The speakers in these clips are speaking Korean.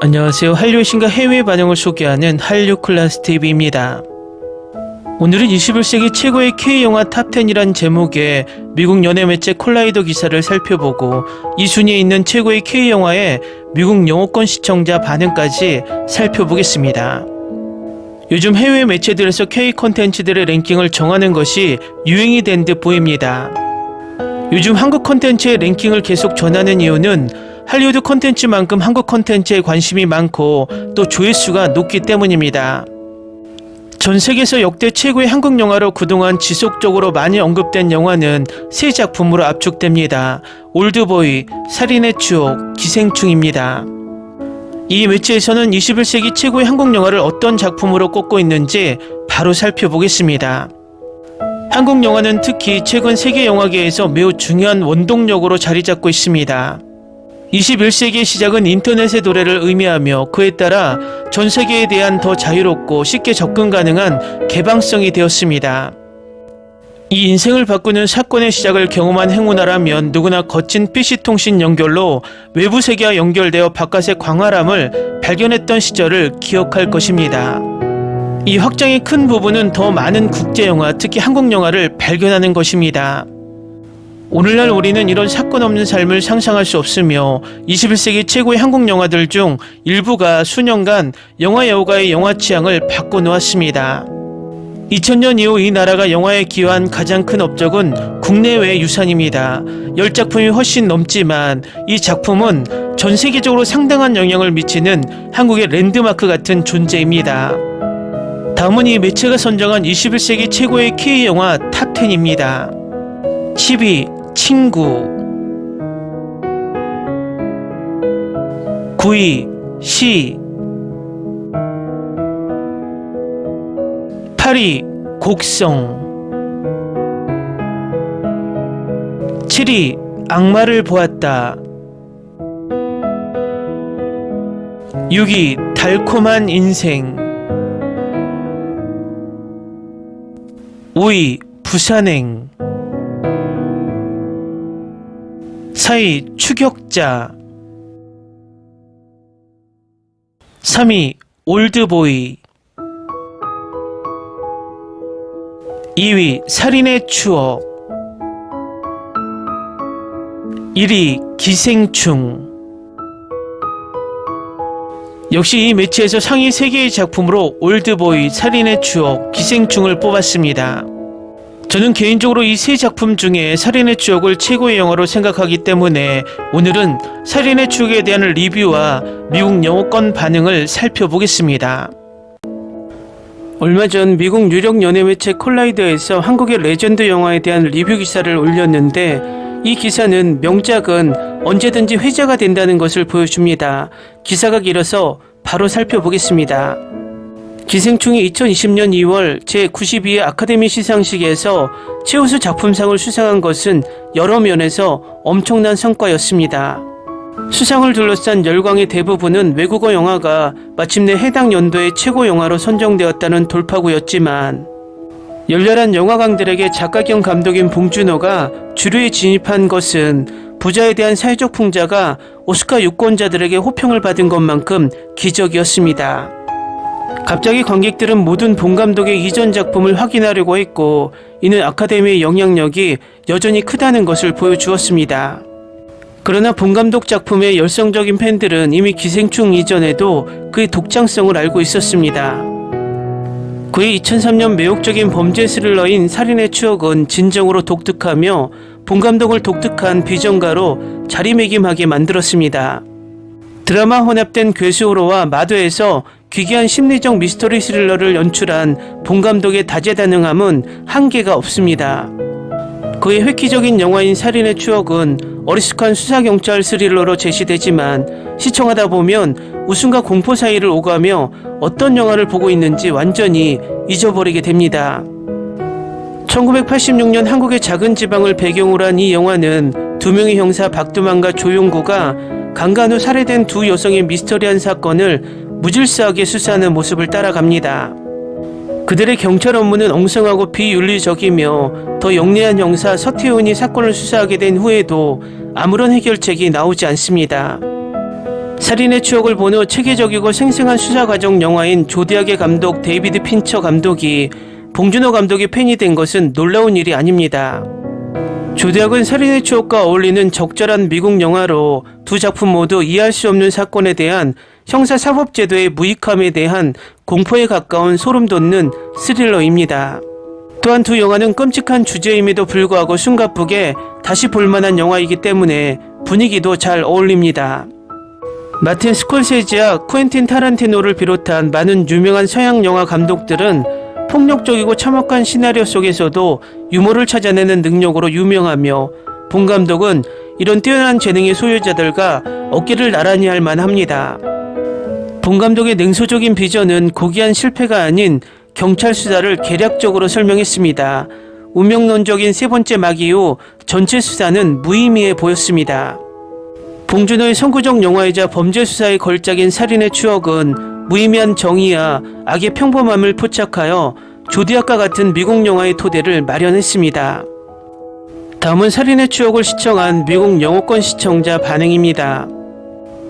안녕하세요. 한류의 신과 해외 반응을 소개하는 한류클라스TV입니다. 오늘은 21세기 최고의 K영화 탑10이란 제목의 미국 연예 매체 콜라이더 기사를 살펴보고 이 순위에 있는 최고의 K영화의 미국 영어권 시청자 반응까지 살펴보겠습니다. 요즘 해외 매체들에서 K 콘텐츠들의 랭킹을 정하는 것이 유행이 된 듯 보입니다. 요즘 한국 콘텐츠의 랭킹을 계속 전하는 이유는 할리우드 콘텐츠만큼 한국 콘텐츠에 관심이 많고 또 조회수가 높기 때문입니다. 전 세계에서 역대 최고의 한국 영화로 그동안 지속적으로 많이 언급된 영화는 세 작품으로 압축됩니다. 올드보이, 살인의 추억, 기생충입니다. 이 매체에서는 21세기 최고의 한국 영화를 어떤 작품으로 꼽고 있는지 바로 살펴보겠습니다. 한국 영화는 특히 최근 세계 영화계에서 매우 중요한 원동력으로 자리 잡고 있습니다. 21세기의 시작은 인터넷의 도래를 의미하며 그에 따라 전 세계에 대한 더 자유롭고 쉽게 접근 가능한 개방성이 되었습니다. 이 인생을 바꾸는 사건의 시작을 경험한 행운아라면 누구나 거친 PC통신 연결로 외부 세계와 연결되어 바깥의 광활함을 발견했던 시절을 기억할 것입니다. 이 확장의 큰 부분은 더 많은 국제영화, 특히 한국 영화를 발견하는 것입니다. 오늘날 우리는 이런 사건 없는 삶을 상상할 수 없으며 21세기 최고의 한국 영화들 중 일부가 수년간 영화 여우가의 영화 취향을 바꿔놓았습니다. 2000년 이후 이 나라가 영화에 기여한 가장 큰 업적은 국내외 유산입니다. 10작품이 훨씬 넘지만 이 작품은 전 세계적으로 상당한 영향을 미치는 한국의 랜드마크 같은 존재입니다. 다음은 이 매체가 선정한 21세기 최고의 K영화 탑10입니다. 10위 친구, 9위 시, 8위 곡성, 7위 악마를 보았다, 6위 달콤한 인생, 5위 부산행, 4위 추격자, 3위 올드보이, 2위 살인의 추억, 1위 기생충. 역시 이 매체에서 상위 3개의 작품으로 올드보이, 살인의 추억, 기생충을 뽑았습니다. 저는 개인적으로 이 세 작품 중에 살인의 추억을 최고의 영화로 생각하기 때문에 오늘은 살인의 추억에 대한 리뷰와 미국 영어권 반응을 살펴보겠습니다. 얼마 전 미국 유력 연예 매체 콜라이더에서 한국의 레전드 영화에 대한 리뷰 기사를 올렸는데 이 기사는 명작은 언제든지 회자가 된다는 것을 보여줍니다. 기사가 길어서 바로 살펴보겠습니다. 기생충이 2020년 2월 제92회 아카데미 시상식에서 최우수 작품상을 수상한 것은 여러 면에서 엄청난 성과였습니다. 수상을 둘러싼 열광의 대부분은 외국어 영화가 마침내 해당 연도의 최고 영화로 선정되었다는 돌파구였지만 열렬한 영화광들에게 작가 겸 감독인 봉준호가 주류에 진입한 것은 부자에 대한 사회적 풍자가 오스카 유권자들에게 호평을 받은 것만큼 기적이었습니다. 갑자기 관객들은 모든 봉 감독의 이전 작품을 확인하려고 했고 이는 아카데미의 영향력이 여전히 크다는 것을 보여주었습니다. 그러나 봉 감독 작품의 열성적인 팬들은 이미 기생충 이전에도 그의 독창성을 알고 있었습니다. 그의 2003년 매혹적인 범죄 스릴러인 살인의 추억은 진정으로 독특하며 봉 감독을 독특한 비전가로 자리매김하게 만들었습니다. 드라마 혼합된 괴수호러와 마도에서 귀기한 심리적 미스터리 스릴러를 연출한 봉 감독의 다재다능함은 한계가 없습니다. 그의 획기적인 영화인 살인의 추억은 어리숙한 수사경찰 스릴러로 제시되지만 시청하다 보면 웃음과 공포 사이를 오가며 어떤 영화를 보고 있는지 완전히 잊어버리게 됩니다. 1986년 한국의 작은 지방을 배경으로 한 이 영화는 두 명의 형사 박두만과 조용구가 강간 후 살해된 두 여성의 미스터리한 사건을 무질서하게 수사하는 모습을 따라갑니다. 그들의 경찰 업무는 엉성하고 비윤리적이며 더 영리한 형사 서태훈이 사건을 수사하게 된 후에도 아무런 해결책이 나오지 않습니다. 살인의 추억을 본 후 체계적이고 생생한 수사 과정 영화인 조디악의 감독 데이비드 핀처 감독이 봉준호 감독의 팬이 된 것은 놀라운 일이 아닙니다. 조디악은 살인의 추억과 어울리는 적절한 미국 영화로 두 작품 모두 이해할 수 없는 사건에 대한 형사사법제도의 무익함에 대한 공포에 가까운 소름 돋는 스릴러입니다. 또한 두 영화는 끔찍한 주제임에도 불구하고 숨가쁘게 다시 볼만한 영화이기 때문에 분위기도 잘 어울립니다. 마틴 스콜세지와 쿠엔틴 타란티노를 비롯한 많은 유명한 서양 영화 감독들은 폭력적이고 참혹한 시나리오 속에서도 유머를 찾아내는 능력으로 유명하며 본 감독은 이런 뛰어난 재능의 소유자들과 어깨를 나란히 할 만합니다. 본 감독의 냉소적인 비전은 고귀한 실패가 아닌 경찰 수사를 계략적으로 설명했습니다. 운명론적인 세 번째 막 이후 전체 수사는 무의미해 보였습니다. 봉준호의 선구적 영화이자 범죄 수사의 걸작인 살인의 추억은 무의미한 정의와 악의 평범함을 포착하여 조디악과 같은 미국 영화의 토대를 마련했습니다. 다음은 살인의 추억을 시청한 미국 영어권 시청자 반응입니다.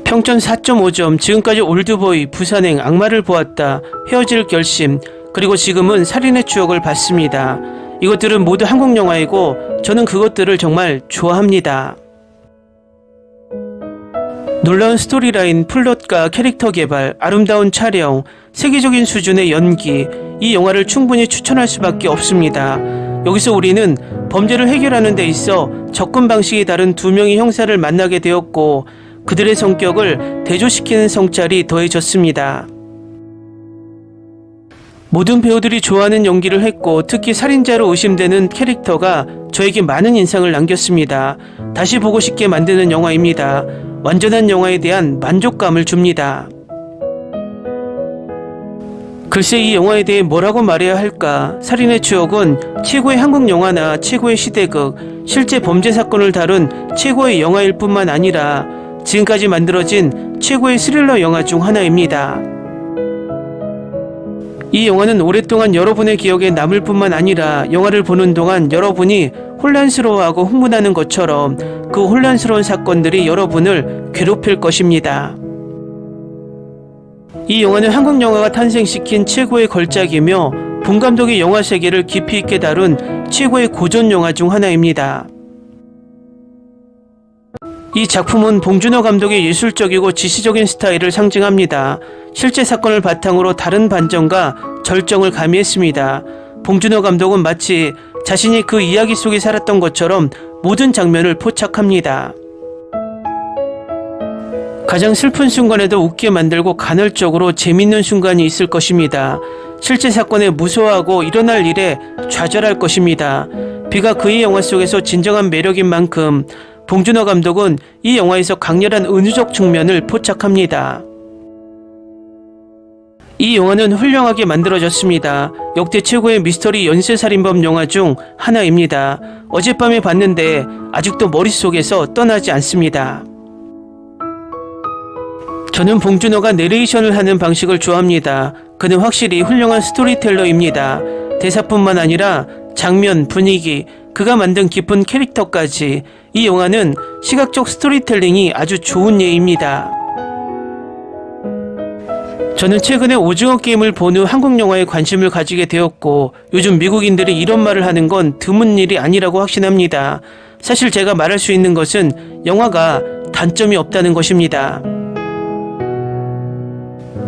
평점 4.5점, 지금까지 올드보이, 부산행, 악마를 보았다, 헤어질 결심, 그리고 지금은 살인의 추억을 봤습니다. 이것들은 모두 한국 영화이고 저는 그것들을 정말 좋아합니다. 놀라운 스토리라인, 플롯과 캐릭터 개발, 아름다운 촬영, 세계적인 수준의 연기, 이 영화를 충분히 추천할 수밖에 없습니다. 여기서 우리는 범죄를 해결하는 데 있어 접근 방식이 다른 두 명의 형사를 만나게 되었고 그들의 성격을 대조시키는 성찰이 더해졌습니다. 모든 배우들이 좋아하는 연기를 했고 특히 살인자로 의심되는 캐릭터가 저에게 많은 인상을 남겼습니다. 다시 보고 싶게 만드는 영화입니다. 완전한 영화에 대한 만족감을 줍니다. 글쎄 이 영화에 대해 뭐라고 말해야 할까? 살인의 추억은 최고의 한국 영화나 최고의 시대극, 실제 범죄 사건을 다룬 최고의 영화일 뿐만 아니라 지금까지 만들어진 최고의 스릴러 영화 중 하나입니다. 이 영화는 오랫동안 여러분의 기억에 남을 뿐만 아니라 영화를 보는 동안 여러분이 혼란스러워하고 흥분하는 것처럼 그 혼란스러운 사건들이 여러분을 괴롭힐 것입니다. 이 영화는 한국 영화가 탄생시킨 최고의 걸작이며 본 감독의 영화 세계를 깊이 있게 다룬 최고의 고전 영화 중 하나입니다. 이 작품은 봉준호 감독의 예술적이고 지시적인 스타일을 상징합니다. 실제 사건을 바탕으로 다른 반전과 절정을 가미했습니다. 봉준호 감독은 마치 자신이 그 이야기 속에 살았던 것처럼 모든 장면을 포착합니다. 가장 슬픈 순간에도 웃게 만들고 간헐적으로 재밌는 순간이 있을 것입니다. 실제 사건에 무서워하고 일어날 일에 좌절할 것입니다. 비가 그의 영화 속에서 진정한 매력인 만큼 봉준호 감독은 이 영화에서 강렬한 은유적 측면을 포착합니다. 이 영화는 훌륭하게 만들어졌습니다. 역대 최고의 미스터리 연쇄살인범 영화 중 하나입니다. 어젯밤에 봤는데 아직도 머릿속에서 떠나지 않습니다. 저는 봉준호가 내레이션을 하는 방식을 좋아합니다. 그는 확실히 훌륭한 스토리텔러입니다. 대사뿐만 아니라 장면, 분위기, 그가 만든 깊은 캐릭터까지 이 영화는 시각적 스토리텔링이 아주 좋은 예입니다. 저는 최근에 오징어 게임을 본 후 한국 영화에 관심을 가지게 되었고 요즘 미국인들이 이런 말을 하는 건 드문 일이 아니라고 확신합니다. 사실 제가 말할 수 있는 것은 영화가 단점이 없다는 것입니다.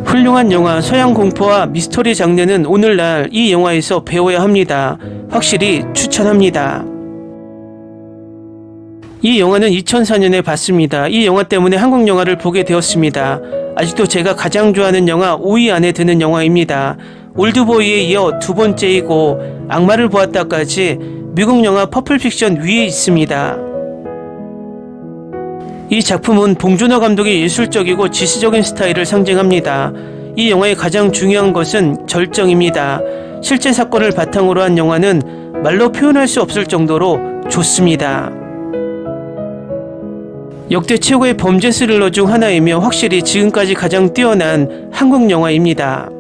훌륭한 영화, 서양 공포와 미스터리 장르는 오늘날 이 영화에서 배워야 합니다. 확실히 추천합니다. 이 영화는 2004년에 봤습니다. 이 영화 때문에 한국 영화를 보게 되었습니다. 아직도 제가 가장 좋아하는 영화 5위 안에 드는 영화입니다. 올드보이에 이어 두 번째이고 악마를 보았다까지 미국 영화 퍼플픽션 위에 있습니다. 이 작품은 봉준호 감독의 예술적이고 지시적인 스타일을 상징합니다. 이 영화의 가장 중요한 것은 절정입니다. 실제 사건을 바탕으로 한 영화는 말로 표현할 수 없을 정도로 좋습니다. 역대 최고의 범죄 스릴러 중 하나이며 확실히 지금까지 가장 뛰어난 한국 영화입니다.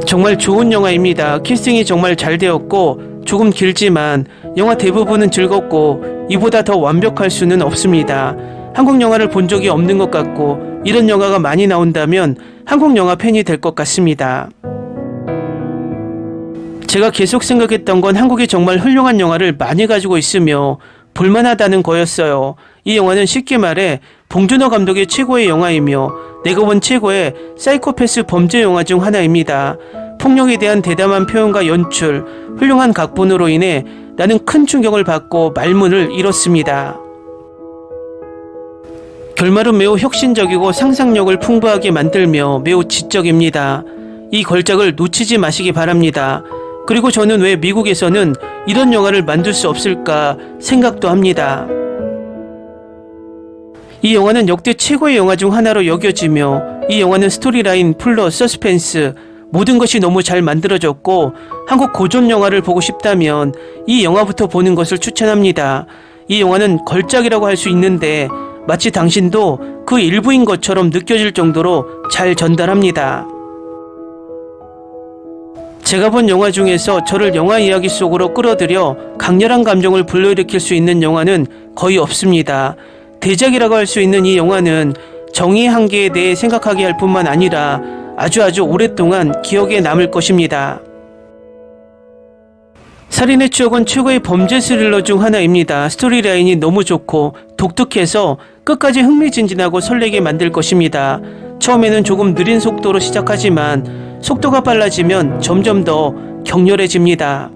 정말 좋은 영화입니다. 캐스팅이 정말 잘 되었고 조금 길지만 영화 대부분은 즐겁고 이보다 더 완벽할 수는 없습니다. 한국 영화를 본 적이 없는 것 같고 이런 영화가 많이 나온다면 한국 영화 팬이 될 것 같습니다. 제가 계속 생각했던 건 한국이 정말 훌륭한 영화를 많이 가지고 있으며 볼만하다는 거였어요. 이 영화는 쉽게 말해 봉준호 감독의 최고의 영화이며 내가 본 최고의 사이코패스 범죄 영화 중 하나입니다. 폭력에 대한 대담한 표현과 연출, 훌륭한 각본으로 인해 나는 큰 충격을 받고 말문을 잃었습니다. 결말은 매우 혁신적이고 상상력을 풍부하게 만들며 매우 지적입니다. 이 걸작을 놓치지 마시기 바랍니다. 그리고 저는 왜 미국에서는 이런 영화를 만들 수 없을까 생각도 합니다. 이 영화는 역대 최고의 영화 중 하나로 여겨지며 이 영화는 스토리라인, 플롯, 서스펜스 모든 것이 너무 잘 만들어졌고 한국 고전 영화를 보고 싶다면 이 영화부터 보는 것을 추천합니다. 이 영화는 걸작이라고 할 수 있는데 마치 당신도 그 일부인 것처럼 느껴질 정도로 잘 전달합니다. 제가 본 영화 중에서 저를 영화 이야기 속으로 끌어들여 강렬한 감정을 불러일으킬 수 있는 영화는 거의 없습니다. 대작이라고 할 수 있는 이 영화는 정의의 한계에 대해 생각하게 할 뿐만 아니라 아주 오랫동안 기억에 남을 것입니다. 살인의 추억은 최고의 범죄 스릴러 중 하나입니다. 스토리라인이 너무 좋고 독특해서 끝까지 흥미진진하고 설레게 만들 것입니다. 처음에는 조금 느린 속도로 시작하지만 속도가 빨라지면 점점 더 격렬해집니다.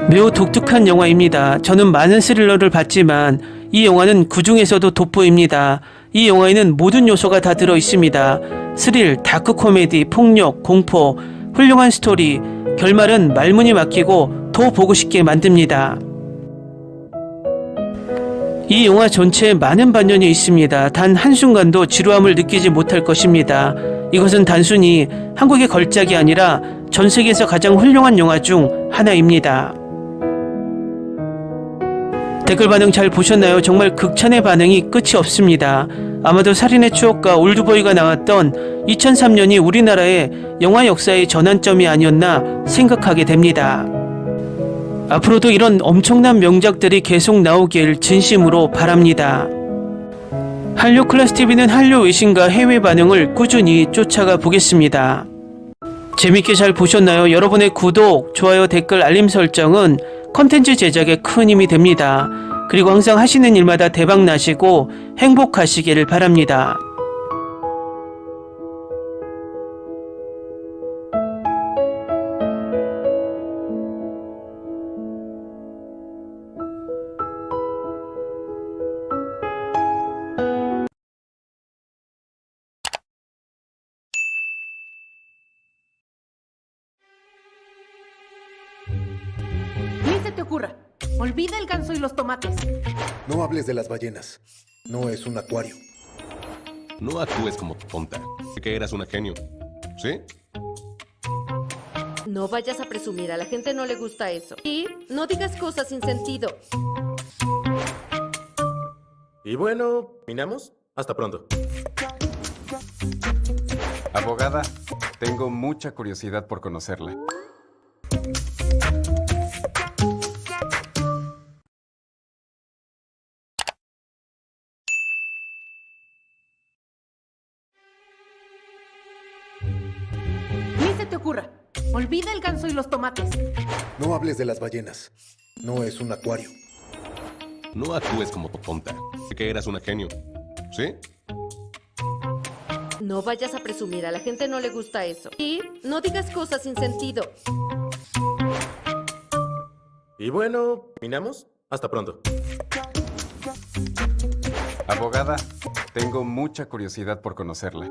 매우 독특한 영화입니다. 저는 많은 스릴러를 봤지만 이 영화는 그 중에서도 돋보입니다. 이 영화에는 모든 요소가 다 들어있습니다. 스릴, 다크 코미디, 폭력, 공포, 훌륭한 스토리, 결말은 말문이 막히고 더 보고 싶게 만듭니다. 이 영화 전체에 많은 반전이 있습니다. 단 한순간도 지루함을 느끼지 못할 것입니다. 이것은 단순히 한국의 걸작이 아니라 전 세계에서 가장 훌륭한 영화 중 하나입니다. 댓글 반응 잘 보셨나요? 정말 극찬의 반응이 끝이 없습니다. 아마도 살인의 추억과 올드보이가 나왔던 2003년이 우리나라의 영화 역사의 전환점이 아니었나 생각하게 됩니다. 앞으로도 이런 엄청난 명작들이 계속 나오길 진심으로 바랍니다. 한류 클래스TV는 한류 외신과 해외 반응을 꾸준히 쫓아가 보겠습니다. 재밌게 잘 보셨나요? 여러분의 구독, 좋아요, 댓글, 알림 설정은 컨텐츠 제작에 큰 힘이 됩니다. 그리고 항상 하시는 일마다 대박 나시고 행복하시기를 바랍니다. Ni se te ocurra. Olvida el ganso y los tomates. No hables de las ballenas. No es un acuario. No actúes como tonta. Que eras una genio. ¿Sí? No vayas a presumir, a la gente no le gusta eso. Y no digas cosas sin sentido. Y bueno, ¿minamos? Hasta pronto. Abogada, tengo mucha curiosidad por conocerla. Ni se te ocurra. Olvida el ganso y los tomates. No hables de las ballenas. No es un acuario. No actúes como tonta. Que eras una genio. ¿Sí? No vayas a presumir, a la gente no le gusta eso. Y no digas cosas sin sentido. Y bueno, ¿minamos? Hasta pronto. Abogada, tengo mucha curiosidad por conocerla.